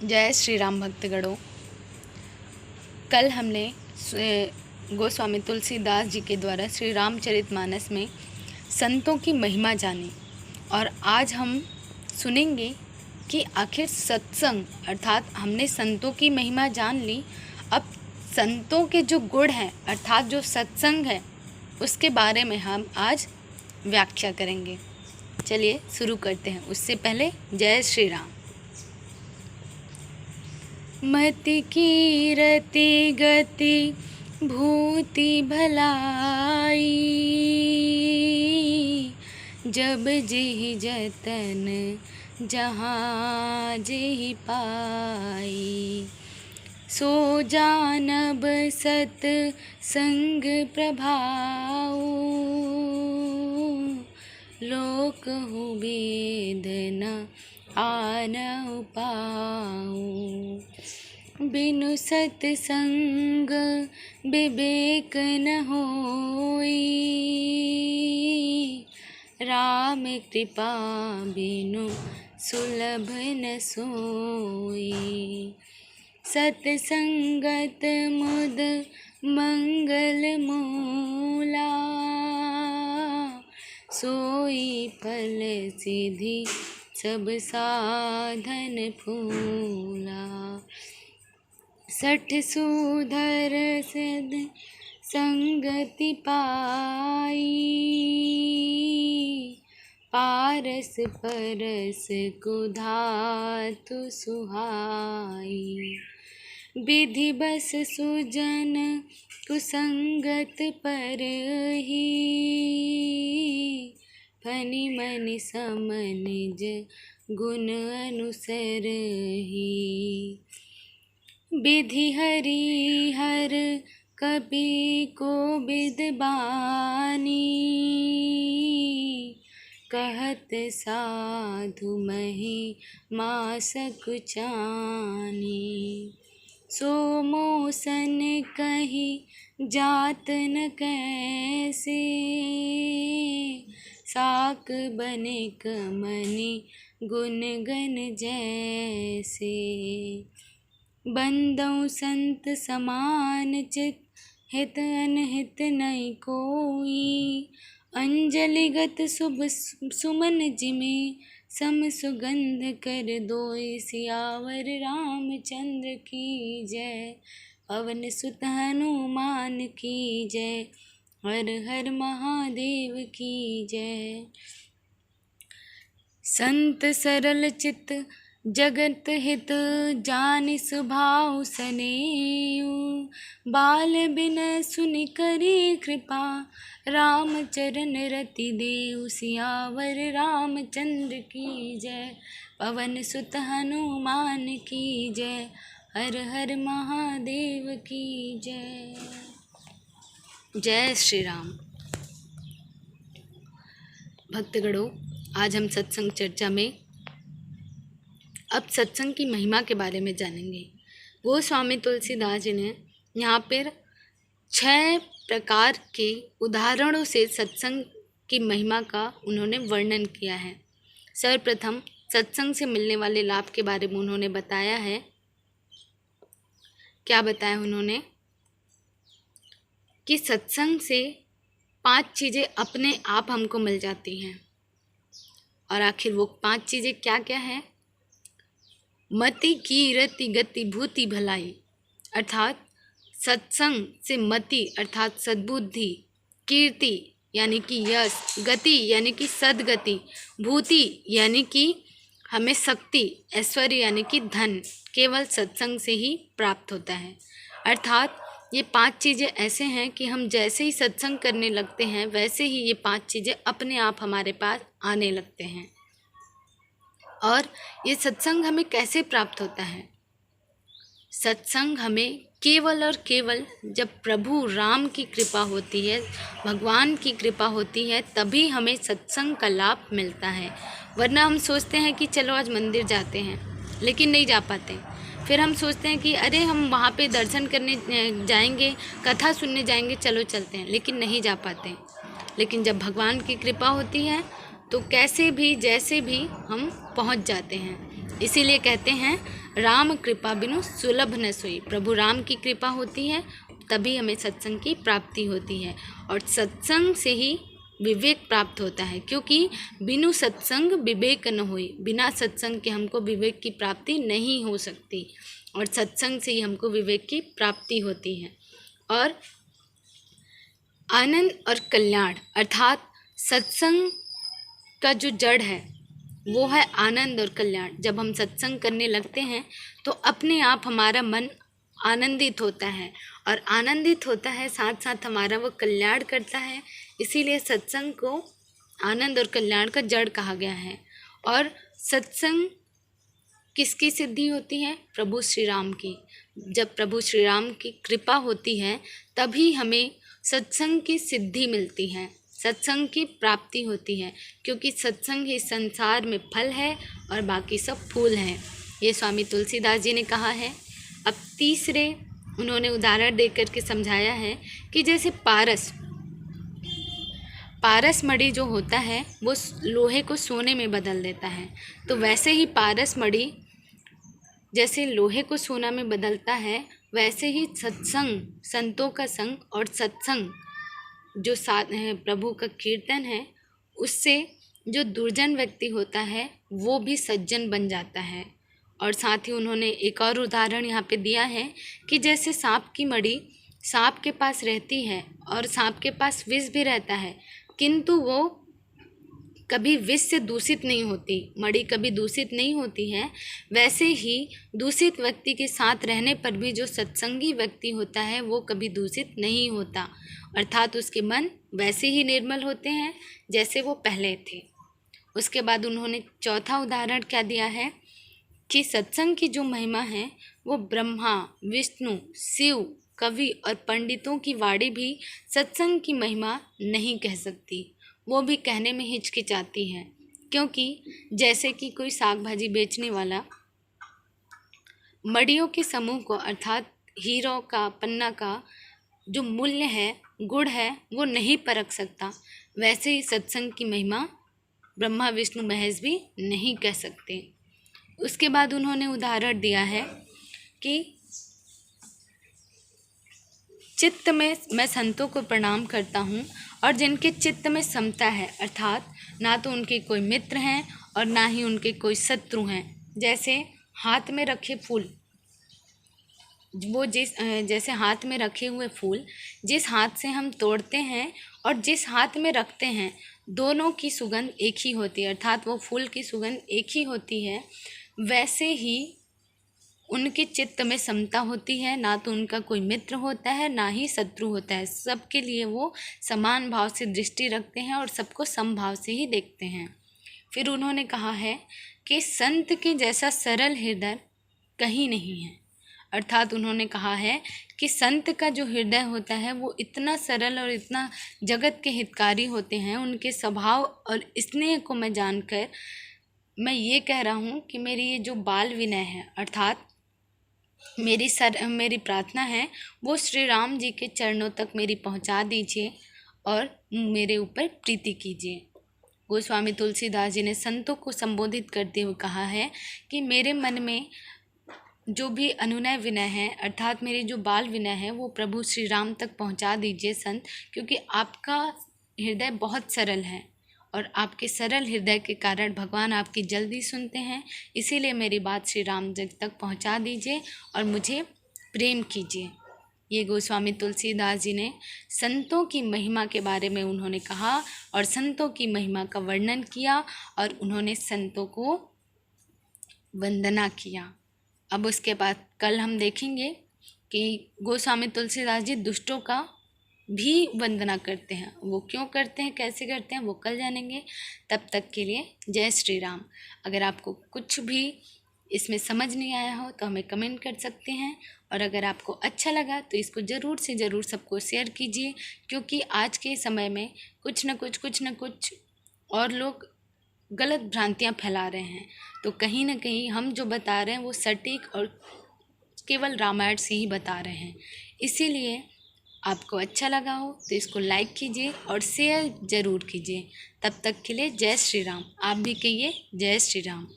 जय श्री राम भक्तगणों। कल हमने गोस्वामी तुलसीदास जी के द्वारा श्री रामचरितमानस में संतों की महिमा जानी और आज हम सुनेंगे कि आखिर सत्संग अर्थात हमने संतों की महिमा जान ली। अब संतों के जो गुण हैं अर्थात जो सत्संग है उसके बारे में हम आज व्याख्या करेंगे। चलिए शुरू करते हैं। उससे पहले जय श्री राम। मति कीरति गति भूति भलाई, जब जेहि जतन जहाँ जेहि पाई। सो जानब सत संग प्रभाऊ, लोक हु वेद न आनउ पाऊ। बिनु सत्संग विवेक न होई, राम कृपा बिनु सुलभ न सोई। सत्संगत मुद मंगल मूला, सोई फल सिद्धि सब साधन फूला। सठ सुधर सद संगति पाई, पारस परस कुधातु सुहाई। विधि बस सुजन कुसंगत परहि, फनि मनि सम निज गुण अनुसरहि। विधि हरि हर कपि कोबिद बानी, कहत साधु महिमा सकुचानी। सो मोसन कहि जात न कैसे, साक बनिक मनि गुण गण जैसे। बंदौ संत समान चित, हित अनहित नहीं कोई। अंजलिगत शुभ सुमन जिमे, सम सुगंध कर दोई। सियावर रामचंद्र की जय, पवन सुत हनुमान की जय। हर हर महादेव की जय। संत सरल चित जगत हित, जानि स्वभाव सनेऊ। बाल बिन सुनि करी कृपा, राम चरण रति देऊ। सियावर रामचंद्र की जय, पवन सुत हनुमान की जय। हर हर महादेव की जय। जय श्री राम। भक्तगणों, आज हम सत्संग चर्चा में अब सत्संग की महिमा के बारे में जानेंगे। गोस्वामी तुलसीदास जी ने यहाँ पर 6 प्रकार के उदाहरणों से सत्संग की महिमा का उन्होंने वर्णन किया है। सर्वप्रथम सत्संग से मिलने वाले लाभ के बारे में उन्होंने बताया है। क्या बताया उन्होंने? कि सत्संग से 5 चीज़ें अपने आप हमको मिल जाती हैं। और आखिर वो 5 चीज़ें क्या क्या है? मति कीरति गति भूति भलाई, अर्थात सत्संग से मति अर्थात सद्बुद्धि, कीर्ति यानी कि यश, गति यानी कि सद्गति, भूति यानी कि हमें शक्ति, ऐश्वर्य यानी कि धन केवल सत्संग से ही प्राप्त होता है। अर्थात ये 5 चीज़ें ऐसे हैं कि हम जैसे ही सत्संग करने लगते हैं वैसे ही ये 5 चीज़ें अपने आप हमारे पास आने लगते हैं। और ये सत्संग हमें कैसे प्राप्त होता है? सत्संग हमें केवल और केवल जब प्रभु राम की कृपा होती है, भगवान की कृपा होती है, तभी हमें सत्संग का लाभ मिलता है। वरना हम सोचते हैं कि चलो आज मंदिर जाते हैं, लेकिन नहीं जा पाते। फिर हम सोचते हैं कि अरे हम वहाँ पे दर्शन करने जाएंगे, कथा सुनने जाएंगे, चलो चलते हैं, लेकिन नहीं जा पाते। लेकिन जब भगवान की कृपा होती है तो कैसे भी जैसे भी हम पहुंच जाते हैं। इसीलिए कहते हैं राम कृपा बिनु सुलभ न सोई। प्रभु राम की कृपा होती है तभी हमें सत्संग की प्राप्ति होती है, और सत्संग से ही विवेक प्राप्त होता है, क्योंकि बिनु सत्संग विवेक न होई। बिना सत्संग के हमको विवेक की प्राप्ति नहीं हो सकती, और सत्संग से ही हमको विवेक की प्राप्ति होती है। और आनंद और कल्याण अर्थात सत्संग का जो जड़ है वो है आनंद और कल्याण। जब हम सत्संग करने लगते हैं तो अपने आप हमारा मन आनंदित होता है, और आनंदित होता है साथ साथ हमारा वो कल्याण करता है। इसीलिए सत्संग को आनंद और कल्याण का जड़ कहा गया है। और सत्संग किसकी सिद्धि होती है? प्रभु श्री राम की। जब प्रभु श्री राम की कृपा होती है तभी हमें सत्संग की सिद्धि मिलती है, सत्संग की प्राप्ति होती है, क्योंकि सत्संग ही संसार में फल है और बाकी सब फूल हैं। ये स्वामी तुलसीदास जी ने कहा है। अब तीसरे उन्होंने उदाहरण देकर के समझाया है कि जैसे पारस मणि जो होता है वो लोहे को सोने में बदल देता है, तो वैसे ही पारस मणि जैसे लोहे को सोना में बदलता है, वैसे ही सत्संग, संतों का संग और सत्संग जो साथ प्रभु का कीर्तन है, उससे जो दुर्जन व्यक्ति होता है वो भी सज्जन बन जाता है। और साथ ही उन्होंने एक और उदाहरण यहाँ पे दिया है कि जैसे सांप की मणि सांप के पास रहती है और सांप के पास विष भी रहता है, किंतु वो कभी विष से दूषित नहीं होती, मणि कभी दूषित नहीं होती है। वैसे ही दूषित व्यक्ति के साथ रहने पर भी जो सत्संगी व्यक्ति होता है वो कभी दूषित नहीं होता, अर्थात उसके मन वैसे ही निर्मल होते हैं जैसे वो पहले थे। उसके बाद उन्होंने चौथा उदाहरण क्या दिया है कि सत्संग की जो महिमा है वो ब्रह्मा, विष्णु, शिव, कवि और पंडितों की वाणी भी सत्संग की महिमा नहीं कह सकती, वो भी कहने में हिचकिचाती है। क्योंकि जैसे कि कोई साग भाजी बेचने वाला मड़ियों के समूह को अर्थात हीरों का, पन्ना का जो मूल्य है, गुण है, वो नहीं परख सकता, वैसे ही सत्संग की महिमा ब्रह्मा, विष्णु, महेश भी नहीं कह सकते। उसके बाद उन्होंने उदाहरण दिया है कि चित्त में मैं संतों को प्रणाम करता हूँ और जिनके चित्त में समता है, अर्थात ना तो उनके कोई मित्र हैं और ना ही उनके कोई शत्रु हैं। जैसे हाथ में रखे फूल, वो जैसे हाथ में रखे हुए फूल जिस हाथ से हम तोड़ते हैं और जिस हाथ में रखते हैं, दोनों की सुगंध एक ही होती है, अर्थात वो फूल की सुगंध एक ही होती है। वैसे ही उनके चित्त में समता होती है, ना तो उनका कोई मित्र होता है ना ही शत्रु होता है। सबके लिए वो समान भाव से दृष्टि रखते हैं और सबको समभाव से ही देखते हैं। फिर उन्होंने कहा है कि संत के जैसा सरल हृदय कहीं नहीं है, अर्थात उन्होंने कहा है कि संत का जो हृदय होता है वो इतना सरल और इतना जगत के हितकारी होते हैं। उनके स्वभाव और स्नेह को मैं जानकर मैं ये कह रहा हूँ कि मेरी ये जो बाल विनय है, अर्थात मेरी प्रार्थना है वो श्री राम जी के चरणों तक मेरी पहुँचा दीजिए और मेरे ऊपर प्रीति कीजिए। गोस्वामी तुलसीदास जी ने संतों को संबोधित करते हुए कहा है कि मेरे मन में जो भी अनुनय विनय है, अर्थात मेरी जो बाल विनय है, वो प्रभु श्री राम तक पहुंचा दीजिए संत, क्योंकि आपका हृदय बहुत सरल है और आपके सरल हृदय के कारण भगवान आपकी जल्दी सुनते हैं। इसीलिए मेरी बात श्री राम जी तक पहुंचा दीजिए और मुझे प्रेम कीजिए। ये गोस्वामी तुलसीदास जी ने संतों की महिमा के बारे में उन्होंने कहा और संतों की महिमा का वर्णन किया और उन्होंने संतों को वंदना किया। अब उसके बाद कल हम देखेंगे कि गोस्वामी तुलसीदास जी दुष्टों का भी वंदना करते हैं। वो क्यों करते हैं, कैसे करते हैं, वो कल जानेंगे। तब तक के लिए जय श्री राम। अगर आपको कुछ भी इसमें समझ नहीं आया हो तो हमें कमेंट कर सकते हैं, और अगर आपको अच्छा लगा तो इसको ज़रूर से ज़रूर सबको शेयर कीजिए, क्योंकि आज के समय में कुछ न कुछ और लोग गलत भ्रांतियाँ फैला रहे हैं। तो कहीं ना कहीं हम जो बता रहे हैं वो सटीक और केवल रामायण से ही बता रहे हैं। इसीलिए आपको अच्छा लगा हो तो इसको लाइक कीजिए और शेयर ज़रूर कीजिए। तब तक के लिए जय श्री राम। आप भी कहिए जय श्री राम।